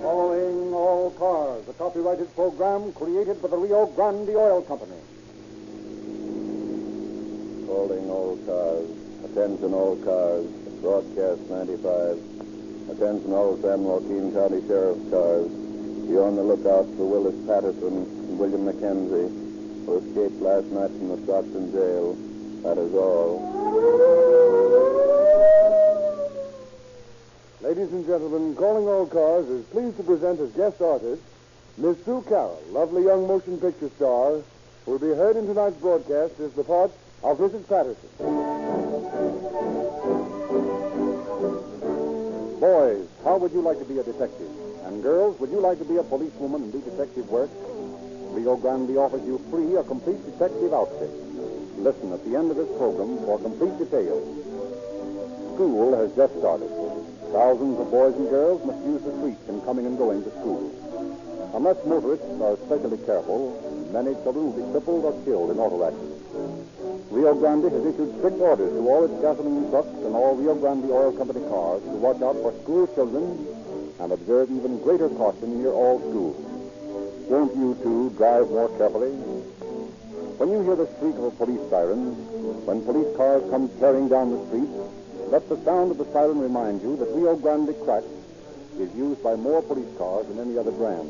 Calling all cars, a copyrighted program created by the Rio Grande Oil Company. Calling all cars. Attention all cars. Broadcast 95. Attention all San Joaquin County Sheriff's cars. Be on the lookout for Willis Patterson and William McKenzie, who escaped last night from the Stockton jail. That is all. Ladies and gentlemen, Calling All Cars is pleased to present as guest artist Miss Sue Carroll, lovely young motion picture star, who will be heard in tonight's broadcast as the part of Mrs. Patterson. Boys, how would you like to be a detective? And girls, would you like to be a policewoman and do detective work? Rio Grande offers you free a complete detective outfit. Listen at the end of this program for complete details. School has just started. Thousands of boys and girls must use the streets in coming and going to school. Unless motorists are especially careful, many children will be crippled or killed in auto accidents. Rio Grande has issued strict orders to all its gasoline trucks and all Rio Grande Oil Company cars to watch out for school children and observe even greater caution near all schools. Won't you, too, drive more carefully? When you hear the shriek of a police siren, when police cars come tearing down the street, let the sound of the siren remind you that Rio Grande crack is used by more police cars than any other brand.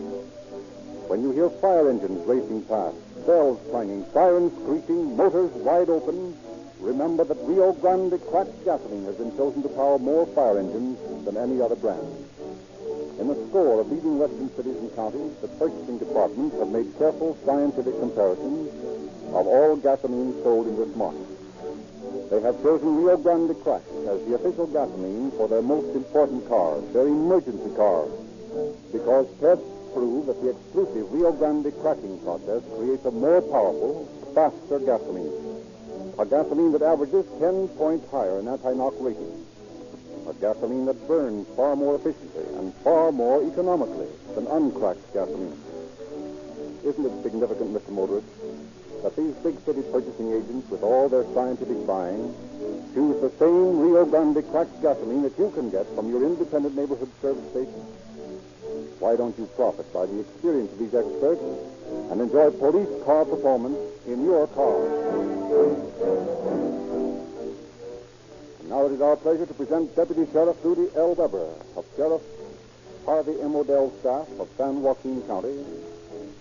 When you hear fire engines racing past, bells clanging, sirens screeching, motors wide open, remember that Rio Grande cracked gasoline has been chosen to power more fire engines than any other brand. In a score of leading western cities and counties, the purchasing departments have made careful scientific comparisons of all gasoline sold in this market. They have chosen Rio Grande Crack as the official gasoline for their most important cars, their emergency cars, because tests prove that the exclusive Rio Grande cracking process creates a more powerful, faster gasoline. A gasoline that averages 10 points higher in anti-knock rating. A gasoline that burns far more efficiently and far more economically than uncracked gasoline. Isn't it significant, Mr. Motorist, that these big city purchasing agents, with all their scientific buying, choose the same Rio Grande cracked gasoline that you can get from your independent neighborhood service station? Why don't you profit by the experience of these experts and enjoy police car performance in your car? And now it is our pleasure to present Deputy Sheriff Rudy L. Weber of Sheriff Harvey M. Odell's staff of San Joaquin County,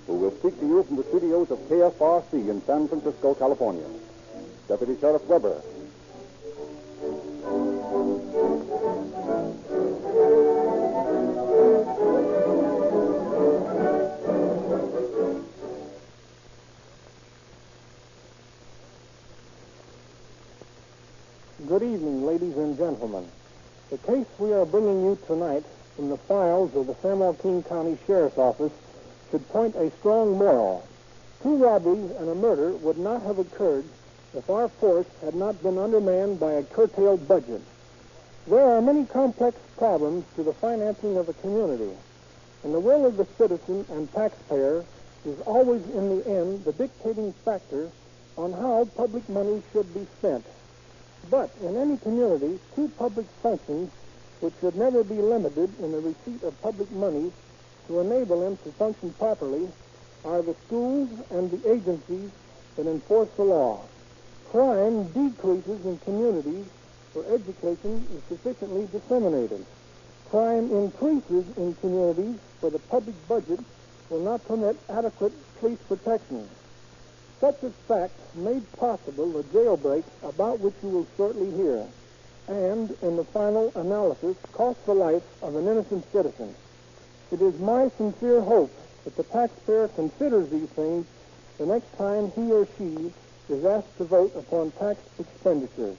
who will speak to you from the studios of KFRC in San Francisco, California. Deputy Sheriff Weber. Good evening, ladies and gentlemen. The case we are bringing you tonight from the files of the San Joaquin County Sheriff's Office should point a strong moral. 2 robberies and a murder would not have occurred if our force had not been undermanned by a curtailed budget. There are many complex problems to the financing of a community, and the will of the citizen and taxpayer is always in the end the dictating factor on how public money should be spent. But in any community, 2 public functions which should never be limited in the receipt of public money to enable them to function properly are the schools and the agencies that enforce the law. Crime decreases in communities where education is sufficiently disseminated. Crime increases in communities where the public budget will not permit adequate police protection. Such a fact made possible the jailbreak about which you will shortly hear, and, in the final analysis, cost the life of an innocent citizen. It is my sincere hope that the taxpayer considers these things the next time he or she is asked to vote upon tax expenditures.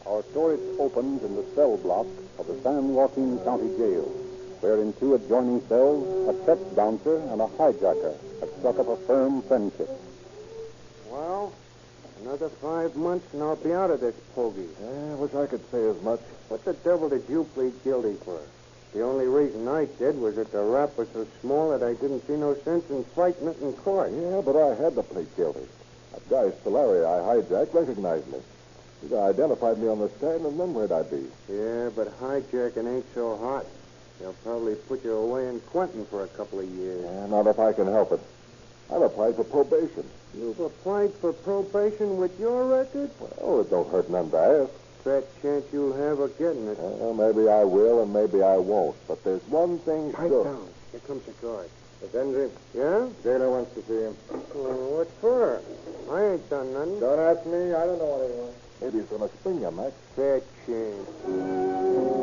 Our story opens in the cell block of the San Joaquin County Jail, where in 2 adjoining cells, a check bouncer and a hijacker had struck up a firm friendship. Well, Another 5 months and I'll be out of this pogey. I wish I could say as much. What the devil did you plead guilty for? The only reason I did was that the rap was so small that I didn't see no sense in fighting it in court. Yeah, but I had to plead guilty. That guy Solari I hijacked recognized me. He'd identified me on the stand, and then where'd I be? Yeah, but hijacking ain't so hot. They'll probably put you away in Quentin for a couple of years. Yeah, not if I can help it. I've applied for probation. You've applied for probation with your record? Well, it don't hurt none to ask. Fat chance you'll have of getting it. Well, maybe I will and maybe I won't. But there's one thing Pipe sure. down. Here comes a guard. Henry, Yeah? Taylor wants to see him. Well, what for? I ain't done nothing. Don't ask me. I don't know what he wants. Maybe he's going to spring you, Max. Fat chance.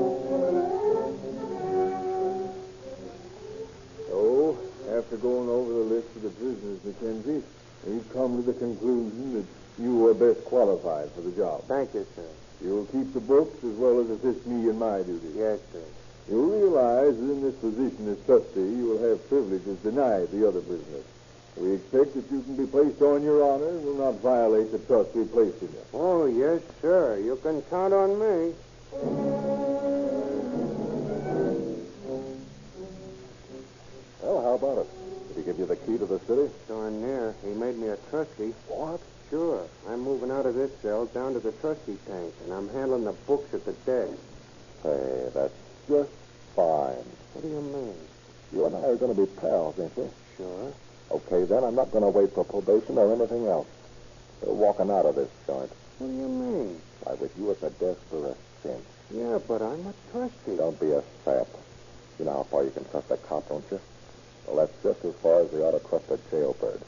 So, after going over the list of the prisoners, Mackenzie, we've come to the conclusion that you are best qualified for the job. Thank you, sir. You'll keep the books as well as assist me in my duties. Yes, sir. You'll realize that in this position as trustee, you will have privileges denied the other prisoners. We expect that you can be placed on your honor and will not violate the trust we placed in you. Oh, yes, sir. You can count on me. Well, how about it? Did he give you the key to the city? Darn near. He made me a trustee. What? Sure. I'm moving out of this cell down to the trustee tank, and I'm handling the books at the desk. Hey, that's just fine. What do you mean? You and I are going to be pals, ain't we? Sure. Okay, then I'm not going to wait for probation or anything else. We're walking out of this joint. What do you mean? Why, with you at the desk for a cinch. Yeah, but I'm a trustee. Don't be a sap. You know how far you can trust a cop, don't you? Well, that's just as far as they ought to trust a jailbird.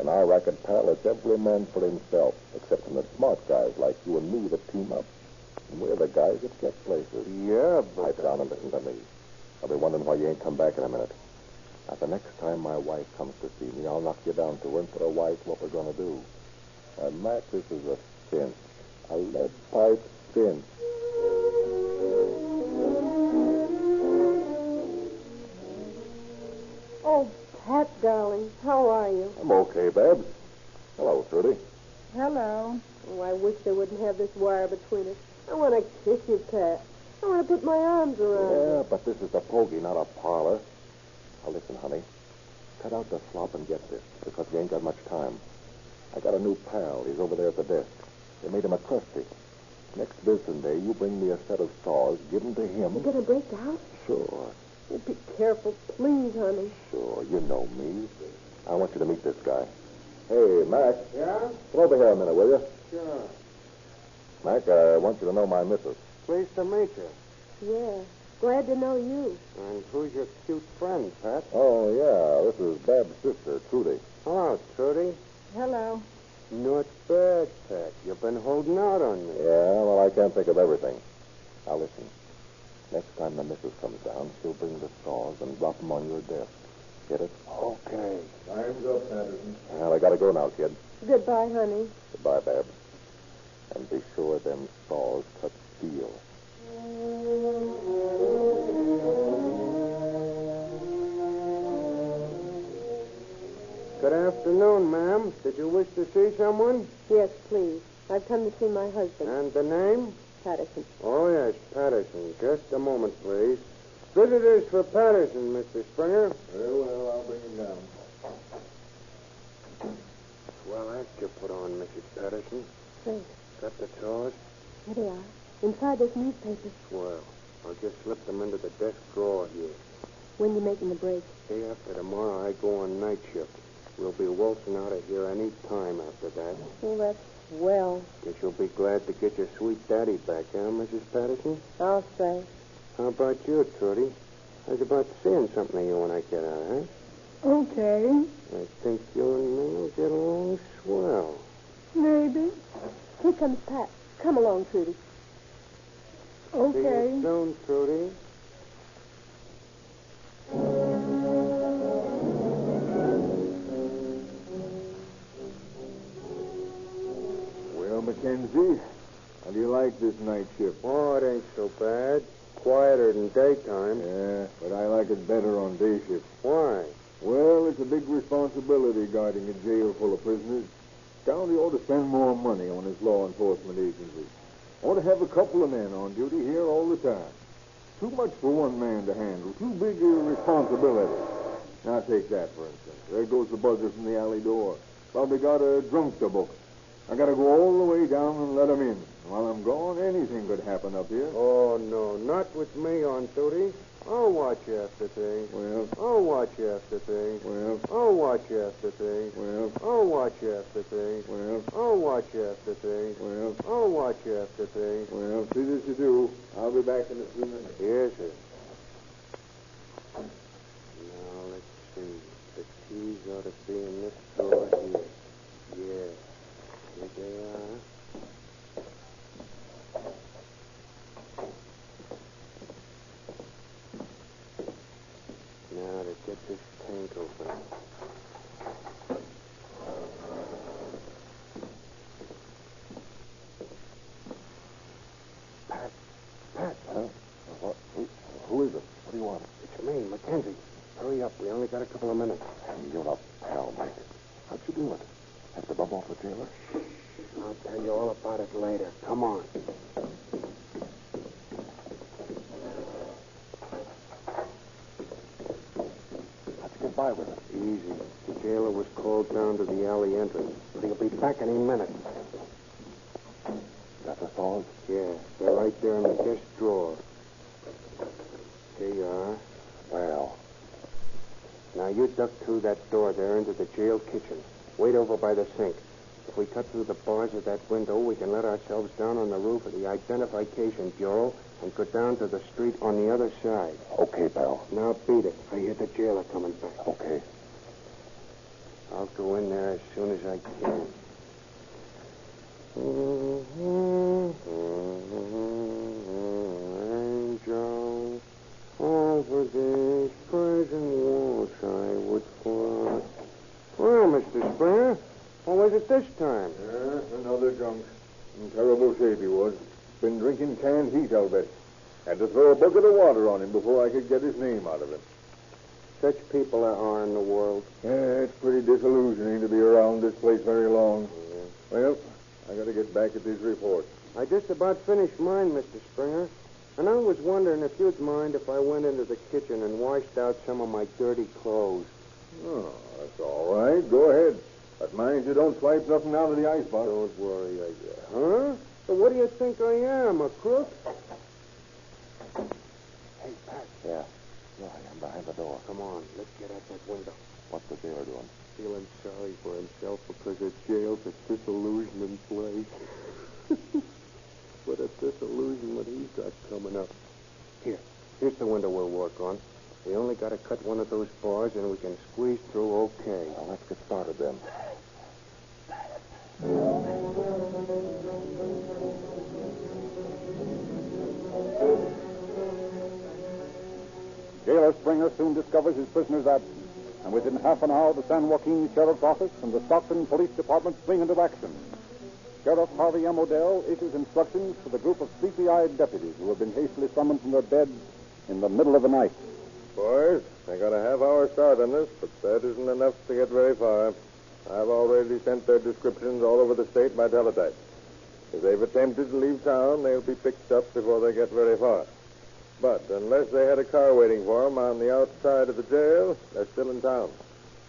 In our racket, pal, it's every man for himself, except in the smart guys like you and me that team up. And we're the guys that get places. Yeah, but... Pipe down and listen to me. I'll be wondering why you ain't come back in a minute. Now, the next time my wife comes to see me, I'll knock you down to her and tell her wife what we're going to do. And, Matt, this is a cinch. A lead pipe cinch. Oh, Pat, darling, how are you? I'm okay, Babs. Hello, Trudy. Hello. Oh, I wish they wouldn't have this wire between us. I want to kiss you, Pat. I want to put my arms around you. Yeah, but this is a pogey, not a parlor. Now, listen, honey. Cut out the slop and get this, because we ain't got much time. I got a new pal. He's over there at the desk. They made him a trustee. Next visiting day, you bring me a set of saws, give them to him. You're going to break out? Sure, Oh, be careful, please, honey. sure. You know me. I want you to meet this guy. Hey, Mac. Yeah? Come over here a minute, will you? Sure. Mac, I want you to know my missus. Pleased to meet you. Yeah. Glad to know you. And who's your cute friend, Pat? Oh, yeah. This is Bab's sister, Trudy. Hello, Trudy. Hello. Not bad, Pat. You've been holding out on me. Yeah, well, I can't think of everything. Now, listen. Next time the missus comes down, she'll bring the saws and drop them on your desk. Get it? Okay. Time's up, Patterson. Well, I gotta go now, kid. Goodbye, honey. Goodbye, Babs. And be sure them saws cut steel. Good afternoon, ma'am. Did you wish to see someone? Yes, please. I've come to see my husband, And the name? Patterson. Oh, yes, Patterson. Just a moment, please. Visitors for Patterson, Mr. Springer. Very well, I'll bring him down. Well, act you put on, Mrs. Patterson. Thanks. Got the saws? Here they are. Inside this newspaper. Well, I'll just slip them into the desk drawer here. When you making the break? Day after tomorrow, I go on night shift. We'll be waltzing out of here any time after that. Oh, that's swell. Guess you'll be glad to get your sweet daddy back, huh, Mrs. Patterson? I'll say. How about you, Trudy? I was about seeing something of you when I get out, huh? Okay. I think you and me will get along swell. Maybe. Here comes Pat. Come along, Trudy. See you soon, Trudy. Well, Mackenzie, how do you like this night shift? Oh, it ain't so bad. Quieter than daytime. Yeah, but I like it better on day shift. Why? Well, it's a big responsibility guarding a jail full of prisoners. County ought to spend more money on its law enforcement agency. Ought to have a couple of men on duty here all the time. Too much for one man to handle. Too big a responsibility. Now take that, for instance. There goes the buzzer from the alley door. Probably got a drunk to book. I gotta go all the way down and let him in. While I'm gone, anything could happen up here. Oh, no, not with me on duty. I'll watch after things. Well, I'll watch after things. well, I'll watch after things. well, I'll watch after things. well, I'll watch after things. well, I'll watch after things. well, see this you do. I'll be back in a few minutes. Yes, sir. Now, let's see. The keys ought to be in this drawer here. Yeah. Here they are. Now to get this tank open. Pat. Huh? Who is it? What do you want? It's me, Mackenzie. Hurry up. We only got a couple of minutes. You're a pal, Mike. How'd you do it? Have to bump off the jailer? I'll tell you all about it later. Come on. How'd you get by with it? Easy. The jailer was called down to the alley entrance, but he'll be back any minute. Got the saws? Yeah, they're right there in the desk drawer. Here you are. Well, Now you duck through that door there into the jail kitchen. Wait over by the sink. If we cut through the bars of that window, we can let ourselves down on the roof of the Identification Bureau and go down to the street on the other side. okay, pal. Now beat it. I hear the jailer coming back. Okay. I'll go in there as soon as I can. Angel, over this prison walls I would fly. Well, Mr. Springer, what was it this time? Another drunk. In terrible shape he was. Been drinking canned heat, I'll bet. Had to throw a bucket of water on him before I could get his name out of him. Such people there are in the world. Yeah, it's pretty disillusioning to be around this place very long. Well, I got to get back at these reports. I just about finished mine, Mr. Springer. And I was wondering if you'd mind if I went into the kitchen and washed out some of my dirty clothes. Oh, that's all right. Go ahead. But mind you don't swipe nothing out of the icebox. Don't worry, Huh? So what do you think I am, a crook? Hey, Pat. Yeah. Yeah, I'm behind the door. Come on, let's get at that window. What's the jailer doing? Feeling sorry for himself because the jail's a disillusionment place. What a disillusionment he's got coming up. Here's the window we'll work on. We only got to cut one of those bars and we can squeeze through okay. Well, let's get started then. Jailer Springer soon discovers his prisoner's absence, and within half an hour the San Joaquin Sheriff's Office and the Stockton Police Department spring into action. Sheriff Harvey M. Odell issues instructions to the group of sleepy-eyed deputies who have been hastily summoned from their beds in the middle of the night. Boys, I got a half-hour start on this, but that isn't enough to get very far. I've already sent their descriptions all over the state by teletype. If they've attempted to leave town, they'll be picked up before they get very far. But unless they had a car waiting for them on the outside of the jail, they're still in town.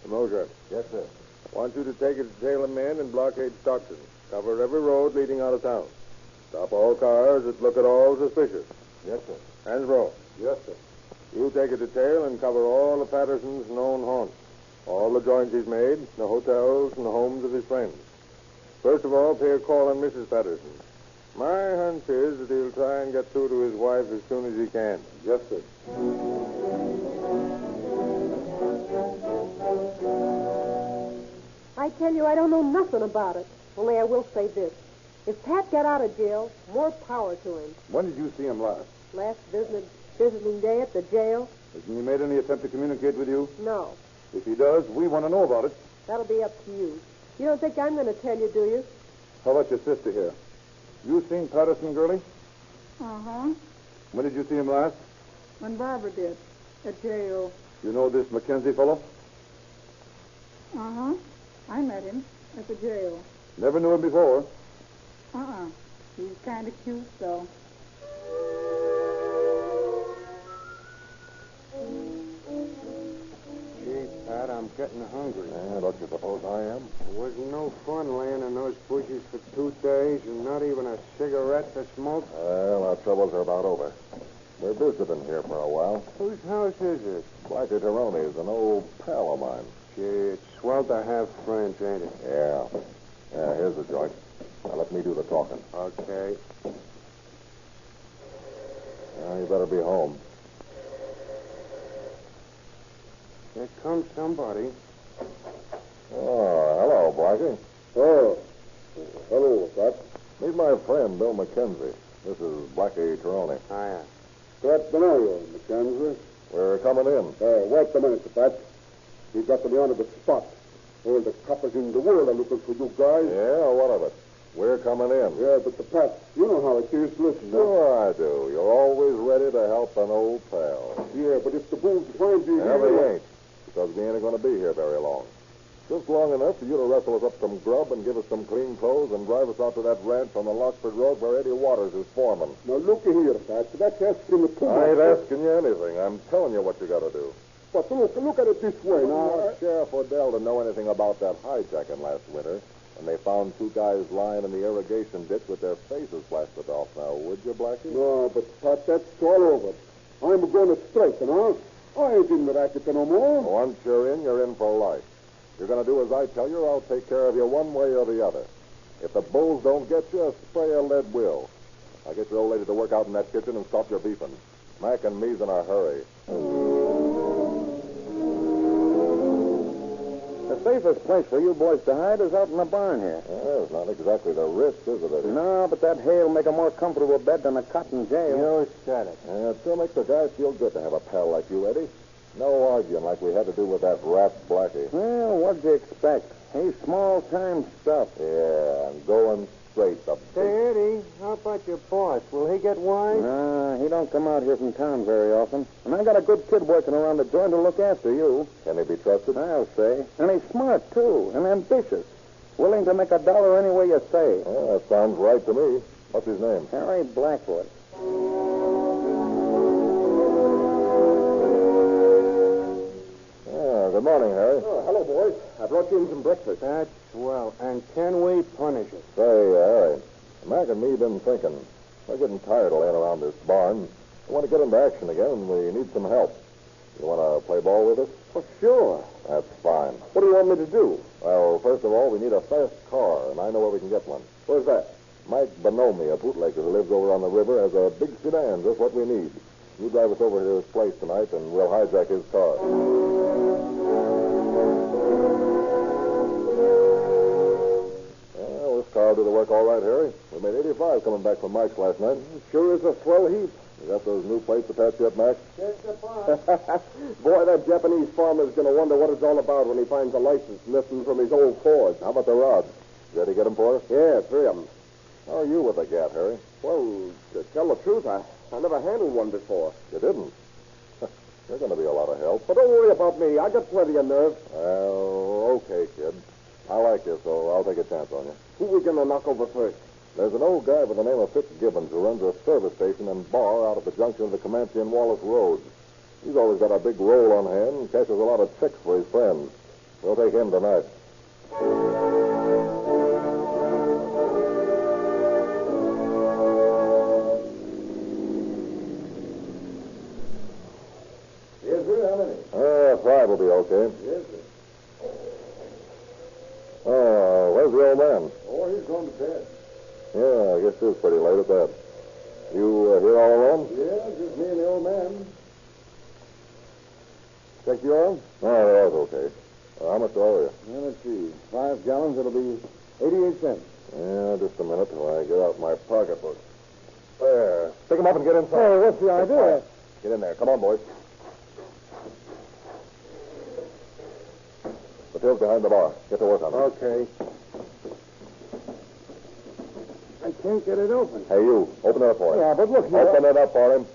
Mosher. Yes, sir. I want you to take it to Salem men and blockade Stockton. Cover every road leading out of town. Stop all cars that look at all suspicious. Yes, sir. Hands roll. Yes, sir. You take a detail and cover all of Patterson's known haunts. All the joints he's made, the hotels and the homes of his friends. First of all, pay a call on Mrs. Patterson. My hunch is that he'll try and get through to his wife as soon as he can. Yes, sir. I tell you, I don't know nothing about it. Only I will say this. If Pat got out of jail, more power to him. When did you see him last? Last visiting day at the jail? Hasn't he made any attempt to communicate with you? No. If he does, we want to know about it. That'll be up to you. You don't think I'm going to tell you, do you? How about your sister here? You seen Patterson, girlie? Uh-huh. When did you see him last? When Barbara did. At jail. You know this Mackenzie fellow? Uh-huh. I met him at the jail. Never knew him before. He's kind of cute, though. Gee, Pat, I'm getting hungry. Don't you suppose I am? It wasn't no fun laying in those bushes for 2 days and not even a cigarette to smoke. Well, our troubles are about over. We're visiting here for a while. Whose house is it? Blackie Taroney's, an old pal of mine. Gee, it's swell to have friends, ain't it? Yeah. Yeah, here's the joint. Now, let me do the talking. Okay. You better be home. Here comes somebody. Oh, hello, Blackie. Oh. Hello, Pat. Meet my friend, Bill McKenzie. This is Blackie Taroney. Hiya. Glad to know you, McKenzie. We're coming in. Wait a minute, Pat. You got to be on the spot. All the coppers in the world are looking for you guys. Yeah, what of it? We're coming in. Yeah, but Pat, you know how it is. Listen. Sure I do. You're always ready to help an old pal. Yeah, but if the bulls find you Yeah, here... they ain't. Because we ain't going to be here very long. Just long enough for you to wrestle us up some grub and give us some clean clothes and drive us out to that ranch on the Lockford Road where Eddie Waters is foreman. Now, looky here, Pat. That's asking the too I ain't much. asking you anything. I'm telling you what you got to do. But look at it this way. I Now, want Sheriff Odell to know anything about that hijacking last winter when they found 2 guys lying in the irrigation ditch with their faces blasted off. Now, would you, Blackie? No, but Pat, that's all over. I'm going to straighten, huh? I ain't in the racket no more. Once you're in for life. You're going to do as I tell you, or I'll take care of you one way or the other. If the bulls don't get you, a spray of lead will. Now get your old lady to work out in that kitchen and stop your beefing. Mac and me's in a hurry. The safest place for you boys to hide is out in the barn here. Yeah, it's not exactly the risk, is it, Eddie? No, but that hay'll make a more comfortable bed than a cotton jail. You said it. Yeah, it still makes the guy feel good to have a pal like you, Eddie. No arguing like we had to do with that rat Blackie. Well, what'd you expect? He's small-time stuff. Yeah, I'm going straight up. Say, Eddie, how about your boss? Will he get wise? Nah, he don't come out here from town very often. And I got a good kid working around the joint to look after you. Can he be trusted? I'll say. And he's smart, too, and ambitious. Willing to make a dollar any way you say. Well, that sounds right to me. What's his name? Harry Blackwood. Good morning, Harry. Oh, hello, boys. I brought you in some breakfast. That's swell. And can we punish it? Say, Harry, Mac and me been thinking. We're getting tired of laying around this barn. We want to get into action again, and we need some help. You want to play ball with us? Oh, sure. That's fine. What do you want me to do? Well, first of all, we need a fast car, and I know where we can get one. Where's that? Mike Bonomi, a bootlegger who lives over on the river, has a big sedan, just what we need. You drive us over to his place tonight, and we'll hijack his car. Well, this car will do the work all right, Harry. We made 85 coming back from Mike's last night. Sure is a swell heap. You got those new plates attached yet, Mac? Boy, that Japanese farmer's going to wonder what it's all about when he finds a license missing from his old Ford. How about the rods? You ready to get them for us? Yeah, 3 of them. How are you with the gat, Harry? Well, to tell the truth, I never handled one before. You didn't? You're going to be a lot of help. But don't worry about me. I got plenty of nerve. Well, okay, kid. I like you, so I'll take a chance on you. Who we going to knock over first? There's an old guy by the name of Fitzgibbons who runs a service station and bar out at the junction of the Comanche and Wallace Roads. He's always got a big roll on hand and cashes a lot of checks for his friends. We'll take him tonight. Yes, sir. How many? 5 will be okay. Yes, sir. Oh, where's the old man? Oh, he's gone to bed. Yeah, I guess it is pretty late at that. You here all alone? Yeah, just me and the old man. Check the oil? Oh, the oil's okay. How much do I owe you? Well, let's see. 5 gallons, it'll be 88 cents. Yeah, just a minute till I get out my pocketbook. There. Pick him up and get inside. Hey, what's the idea? Get in there. Come on, boys. The till's behind the bar. Get to work on it. Okay. I can't get it open. Hey, you. Open it up for him. Yeah, but look here. Open it up for him.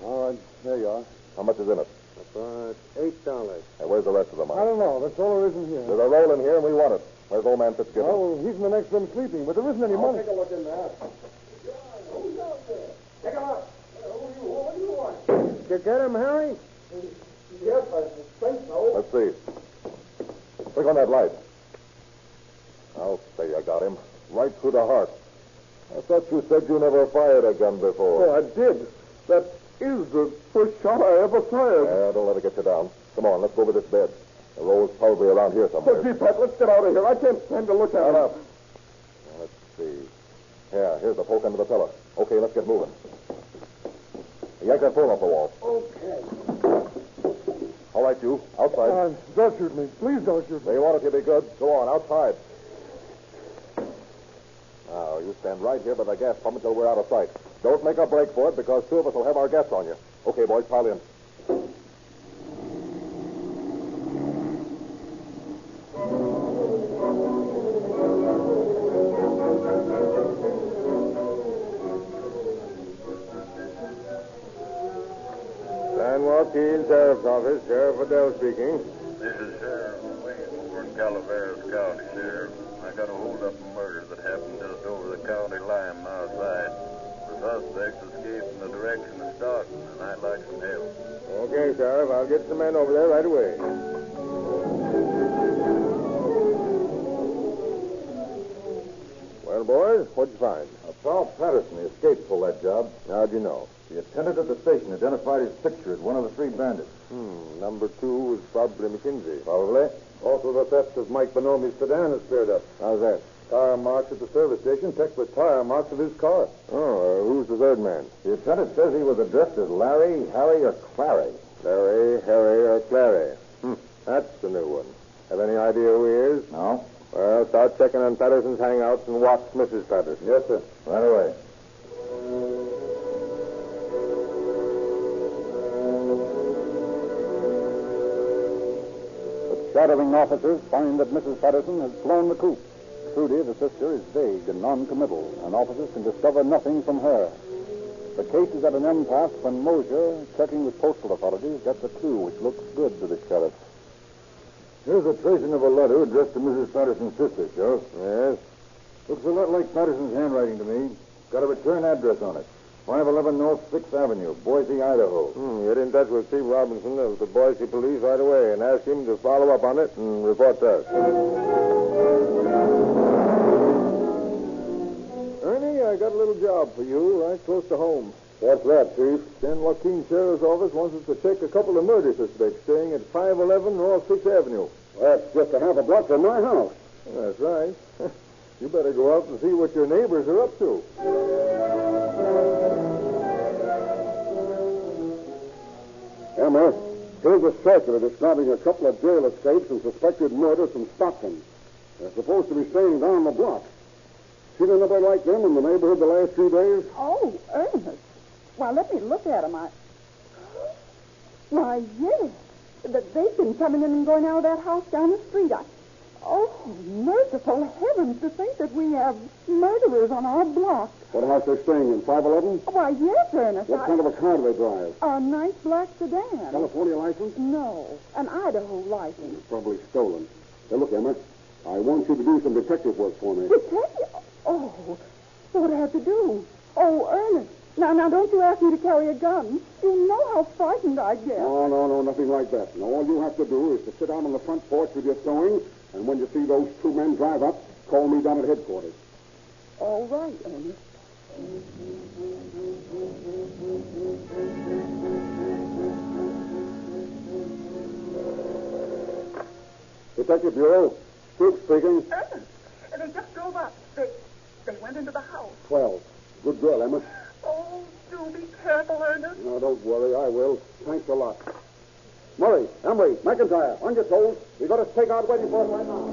All right, there you are. How much is in it? About 8 $6. Hey, where's the rest of the I money? don't know. That's all there is in here. There's a roll in here, and we want it. Where's old man Fitzgibbon? Oh, he's in the next room sleeping, but there isn't any money. Take a look in there. Who's out there? Take a look. What do you want? Did you get him, Harry? Yes, I think so. Let's see. Click on that light. I'll say I got him. Right through the heart. I thought you said you never fired a gun before. Oh, I did. That is the first shot I ever fired. Yeah, don't let it get you down. Come on, let's go over this bed. The roll's probably around here somewhere. But, gee, Pat, let's get out of here. I can't stand to look at Shut it. up. Now, let's see. Yeah, here's the poke under the pillow. Okay, let's get moving. Yank that phone off the wall. Okay. All right, you. Outside. Don't shoot me. Please don't shoot me. They want it to be good. Go on, outside. Now, you stand right here by the gas pump until we're out of sight. Don't make a break for it, because two of us will have our gas on you. Okay, boys, pile in. San Joaquin Sheriff's Office. Sheriff Adele speaking. This is Sheriff William over in Calaveras County, Sheriff. I got a hold-up murder that happened just over the county line outside. The suspects escaped in the direction of Stockton, and I'd like some help. Okay, Sheriff. I'll get some men over there right away. Well, boys, what'd you find? Charles Patterson escaped for that job. How'd you know? The attendant at the station identified his picture as one of the three bandits. Number 2 was probably McKinsey. Probably. Also, the theft of Mike Bonomi's sedan has cleared up. How's that? Tire marks at the service station checked with tire marks of his car. Oh, who's the third man? The attendant says he was addressed as Larry, Harry, or Clary. Larry, Harry, or Clary. That's the new one. Have any idea who he is? No? Well, start checking on Patterson's hangouts and watch Mrs. Patterson. Yes, sir. Right away. The shadowing officers find that Mrs. Patterson has flown the coop. Trudy, the sister, is vague and non-committal, and officers can discover nothing from her. The case is at an impasse when Mosier, checking with postal authorities, gets a clue which looks good to the sheriff. Here's a tracing of a letter addressed to Mrs. Patterson's sister, Sheriff. Yes? Looks a lot like Patterson's handwriting to me. Got a return address on it. 511 North 6th Avenue, Boise, Idaho. Get in touch with Steve Robinson of the Boise Police right away and ask him to follow up on it and report to us. Ernie, I got a little job for you right close to home. What's that, Chief? San Joaquin Sheriff's Office wants us to check a couple of murder suspects staying at 511 North 6th Avenue. That's just a half a block from my house. That's right. You better go out and see what your neighbors are up to. Emma, here's a circular describing a couple of jail escapes and suspected murders from Stockton. They're supposed to be staying down the block. Seen anybody like them in the neighborhood the last few days? Oh, Ernest. Why, let me look at them. Why, yes. They've been coming in and going out of that house down the street. Oh, merciful heavens, to think that we have murderers on our block. What house they're staying in, 511? Why, yes, Ernest. What kind of a car do they drive? A nice black sedan. California license? No, an Idaho license. Probably stolen. Now, look, Emma, I want you to do some detective work for me. Detective? Oh, what do I have to do? Oh, Ernest. Now, don't you ask me to carry a gun. You know how frightened I get. No, nothing like that. Now, all you have to do is to sit down on the front porch with your sewing, and when you see those two men drive up, call me down at headquarters. All right, Ernest. Detective Bureau, Stoops speaking. Ernest, they just drove up. They went into the house. 12. Good girl, Emma. Oh, do be careful, Ernest. No, don't worry, I will. Thanks a lot. Murray, Emery, McIntyre, on your toes. We got a stakeout waiting for us right now.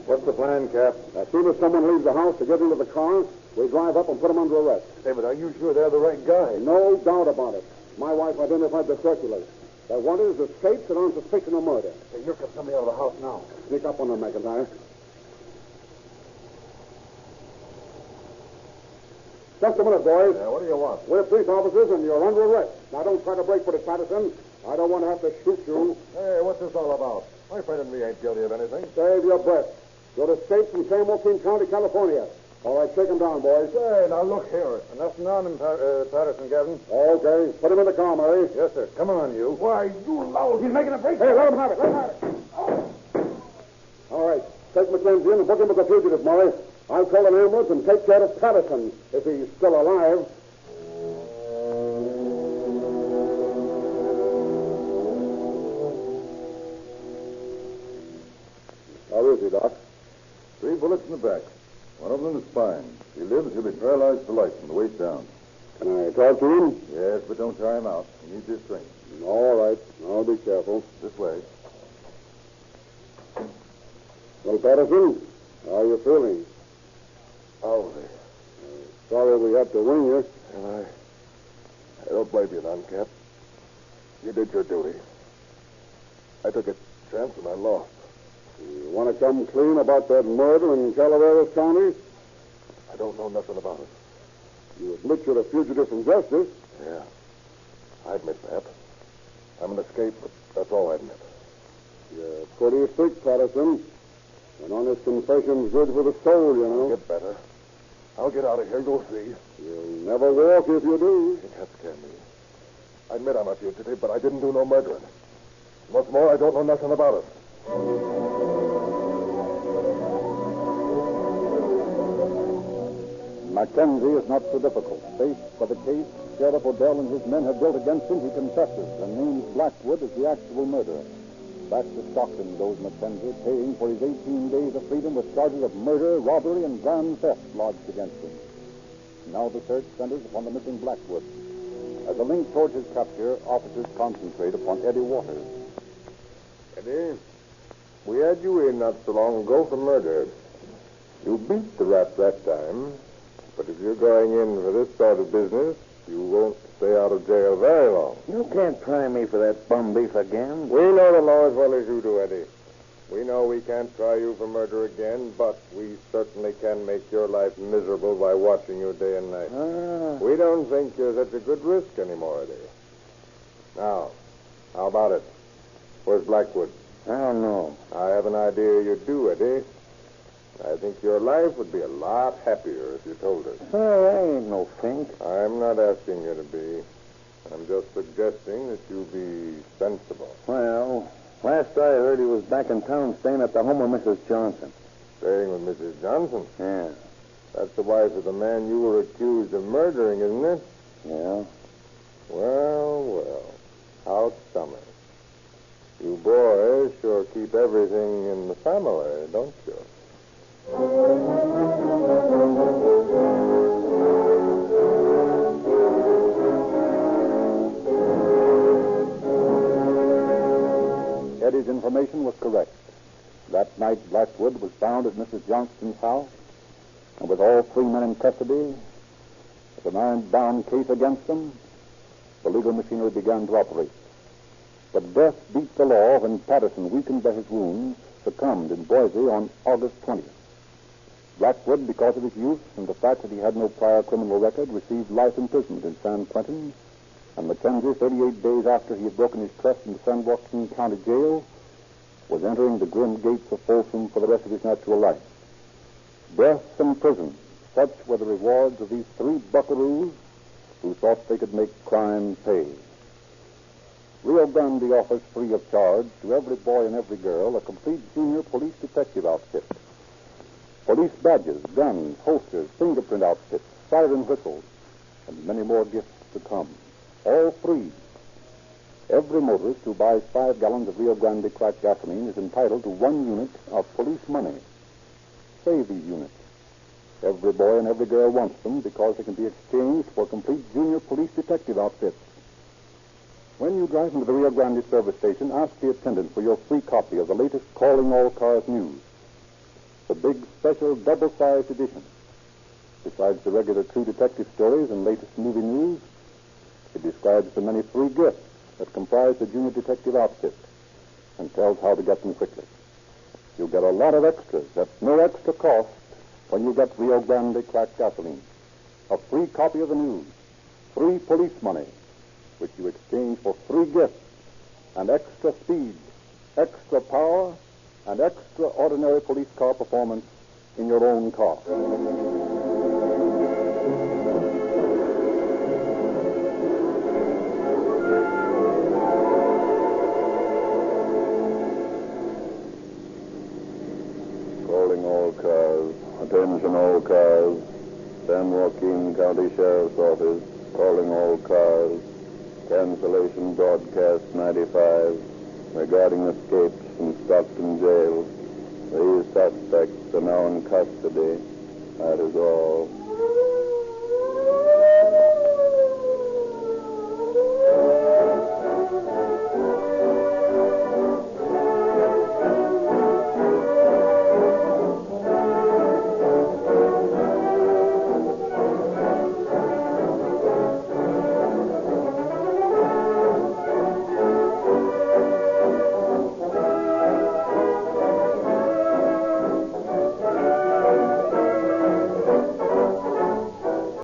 What's the plan, Cap? As soon as someone leaves the house to get into the car, we drive up and put them under arrest. Hey, but are you sure they're the right guy? No doubt about it. My wife identified the circulars. They're wanted as escapes and on suspicion of murder. Hey, here comes somebody out of the house now. Sneak up on them, McIntyre. Just a minute, boys. What do you want? We're police officers, and you're under arrest. Now, don't try to break for it, Patterson. I don't want to have to shoot you. Hey, what's this all about? My friend and me ain't guilty of anything. Save your breath. You're escaped from San Joaquin County, California. All right, take him down, boys. Hey, now look here. Nothing on him, Patterson, Captain. Okay, put him in the car, Murray. Yes, sir. Come on, you. Why, you louse. He's making a break. Hey, let him have it. Let him have it. All right, take McKenzie in and book him as a fugitive, Murray. I'll call an ambulance and take care of Patterson, if he's still alive. How is he, Doc? 3 bullets in the back. One of them in the spine. If he lives, he'll be paralyzed for life from the waist down. Can I talk to him? Yes, but don't tire him out. He needs his strength. All right. I'll be careful. This way. Well, Patterson, how are you feeling? Oh, Sorry we had to wing you. I don't blame you none, Cap. You did your duty. I took a chance and I lost. You want to come clean about that murder in Calaveras County? I don't know nothing about it. You admit you're a fugitive from justice. Yeah, I admit that. I'm an escape, but that's all I admit. You're pretty thick, Patterson. An honest confession's good for the soul, you know. I'll get better. I'll get out of here. You'll see. You'll never walk if you do. You can't scare me. I admit I'm a fugitive, but I didn't do no murdering. What's more, I don't know nothing about it. Mackenzie is not so difficult. Faced by the case Sheriff Odell and his men have built against him, he confesses and names Blackwood as the actual murderer. Back to Stockton goes Mackenzie, paying for his 18 days of freedom with charges of murder, robbery, and grand theft lodged against him. Now the search centers upon the missing Blackwood. As a link towards his capture, officers concentrate upon Eddie Waters. Eddie, we had you in not so long ago for murder. You beat the rap that time, but if you're going in for this sort of business, you won't stay out of jail very long. You can't try me for that bum beef again. We know the law as well as you do, Eddie. We know we can't try you for murder again, but we certainly can make your life miserable by watching you day and night. We don't think you're such a good risk anymore, Eddie. Now, how about it? Where's Blackwood? I don't know. I have an idea you do, Eddie. I think your life would be a lot happier if you told us. Hey, I ain't no fink. I'm not asking you to be. I'm just suggesting that you be sensible. Well, last I heard he was back in town staying at the home of Mrs. Johnson. Staying with Mrs. Johnson? Yeah. That's the wife of the man you were accused of murdering, isn't it? Yeah. Well. How's summer? You boys sure keep everything in the family, don't you? Eddie's information was correct. That night, Blackwood was found at Mrs. Johnston's house, and with all 3 men in custody, with an iron-bound case against them, the legal machinery began to operate. But death beat the law when Patterson, weakened by his wounds, succumbed in Boise on August 20th. Blackwood, because of his youth and the fact that he had no prior criminal record, received life imprisonment in San Quentin, and Mackenzie, 38 days after he had broken his trust in the San Joaquin County Jail, was entering the grim gates of Folsom for the rest of his natural life. Death and prison, such were the rewards of these 3 buckaroos who thought they could make crime pay. Rio Grande offers free of charge to every boy and every girl a complete junior police detective outfit. Police badges, guns, holsters, fingerprint outfits, siren whistles, and many more gifts to come. All free. Every motorist who buys 5 gallons of Rio Grande cracked gasoline is entitled to 1 unit of police money. Save these units. Every boy and every girl wants them because they can be exchanged for complete junior police detective outfits. When you drive into the Rio Grande service station, ask the attendant for your free copy of the latest Calling All Cars news. The big special double-sized edition. Besides the regular true detective stories and latest movie news, it describes the many free gifts that comprise the junior detective outfit and tells how to get them quickly. You'll get a lot of extras at no extra cost when you get Rio Grande cracked gasoline. a free copy of the news, free police money, which you exchange for free gifts and extra speed, extra power, and extraordinary police car performance in your own car. Calling all cars. Attention all cars. San Joaquin County Sheriff's Office. Calling all cars. Cancellation broadcast 95 regarding escapes from Stockton Jail. These suspects are now in custody. That is all.